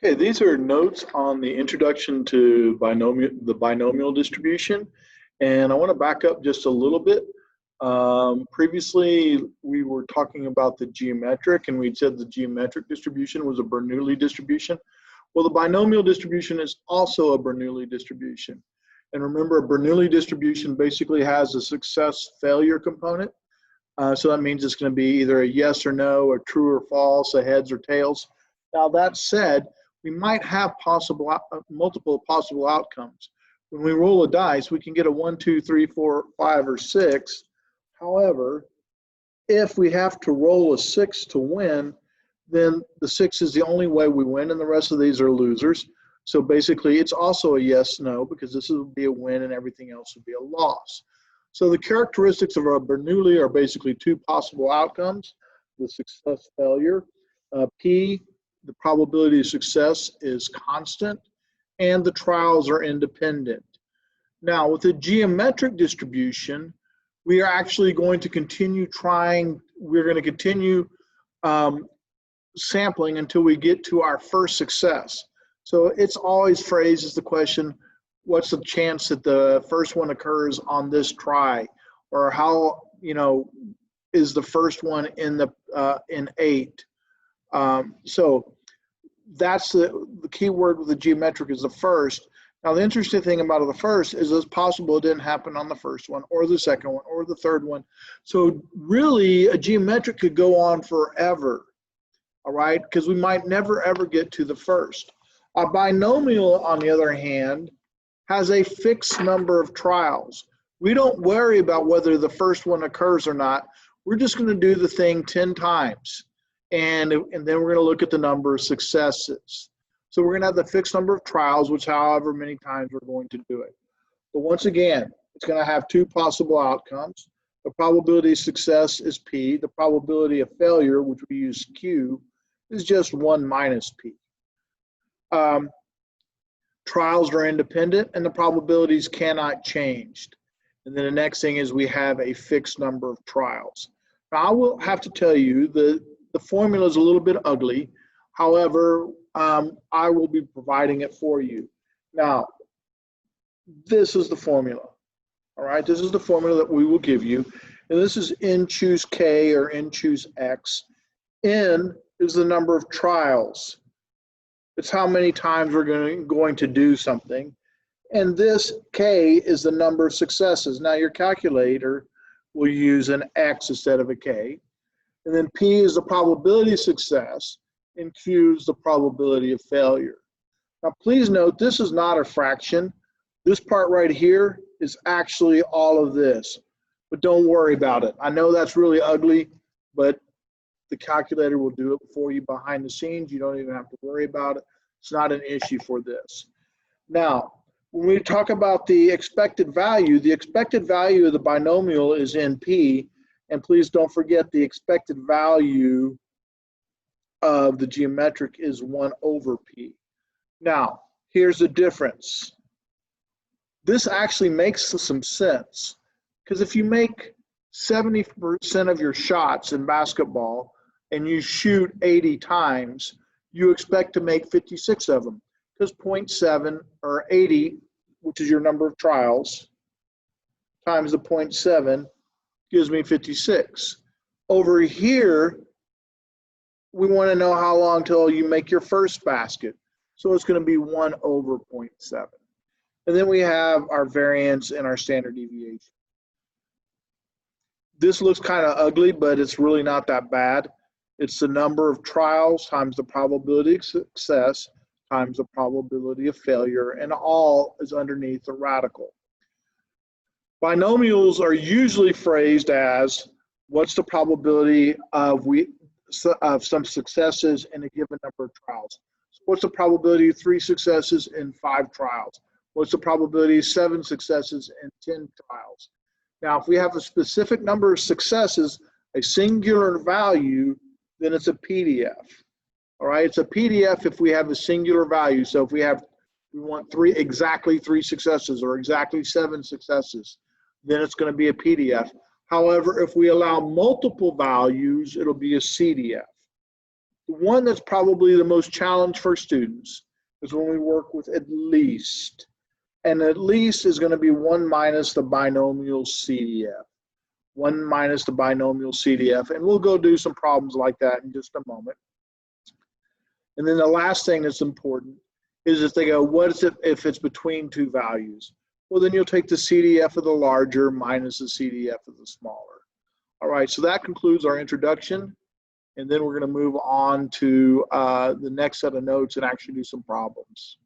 Okay, these are notes on the introduction to the binomial distribution. And I want to back up just a little bit. Previously, we were talking about the geometric, and we said the geometric distribution was a Bernoulli distribution. Well, the binomial distribution is also a Bernoulli distribution. And remember, a Bernoulli distribution basically has a success-failure component. So that means it's going to be either a yes or no, a true or false, a heads or tails. Now, that said, we might have multiple possible outcomes. When we roll a dice, we can get a 1, 2, 3, 4, 5, or 6. However, if we have to roll a 6 to win, then the 6 is the only way we win, and the rest of these are losers. So basically, it's also a yes, no, because this would be a win and everything else would be a loss. So the characteristics of a Bernoulli are basically two possible outcomes: the success failure, P, the probability of success is constant, and the trials are independent. Now, with a geometric distribution, we are actually going to continue sampling until we get to our first success. So it's always phrased as the question, what's the chance that the first one occurs on this try? Or how, is the first one in 8? So that's the key word with the geometric is the first. Now, the interesting thing about the first is it's possible it didn't happen on the first one or the second one or the third one. So really, a geometric could go on forever, all right? Because we might never, ever get to the first. A binomial, on the other hand, has a fixed number of trials. We don't worry about whether the first one occurs or not. We're just going to do the thing 10 times. And then we're going to look at the number of successes. So we're going to have the fixed number of trials, which however many times we're going to do it. But once again, it's going to have two possible outcomes. The probability of success is P. The probability of failure, which we use Q, is just 1 minus P. Trials are independent, and the probabilities cannot change. And then the next thing is we have a fixed number of trials. Now, I will have to tell you that the formula is a little bit ugly. However, I will be providing it for you. Now, this is the formula. All right, this is the formula that we will give you. And this is N choose K or N choose X. N is the number of trials. It's how many times we're going to do something. And this K is the number of successes. Now, your calculator will use an X instead of a K. And then P is the probability of success, and Q is the probability of failure. Now, please note, this is not a fraction. This part right here is actually all of this. But don't worry about it. I know that's really ugly, but the calculator will do it for you behind the scenes. You don't even have to worry about it. It's not an issue for this. Now, when we talk about the expected value of the binomial is NP, and please don't forget the expected value of the geometric is 1 over P. Now, here's the difference. This actually makes some sense, because if you make 70% of your shots in basketball and you shoot 80 times, you expect to make 56 of them, because 0.7 or 80, which is your number of trials, times the 0.7 gives me 56. Over here, we want to know how long till you make your first basket. So it's going to be 1 over 0.7. And then we have our variance and our standard deviation. This looks kind of ugly, but it's really not that bad. It's the number of trials times the probability of success times the probability of failure, and all is underneath the radical. Binomials are usually phrased as, what's the probability of some successes in a given number of trials? So what's the probability of 3 successes in 5 trials? What's the probability of 7 successes in 10 trials? Now, if we have a specific number of successes, a singular value, then it's a PDF. All right, it's a PDF if we have a singular value. So if we want exactly 3 successes or exactly 7 successes, then it's going to be a PDF. However, if we allow multiple values, it'll be a CDF. The one that's probably the most challenge for students is when we work with at least. And at least is going to be 1 minus the binomial CDF. 1 minus the binomial CDF. And we'll go do some problems like that in just a moment. And then the last thing that's important is if they go, what is it if it's between two values? Well, then you'll take the CDF of the larger minus the CDF of the smaller. All right, so that concludes our introduction. And then we're going to move on to the next set of notes and actually do some problems.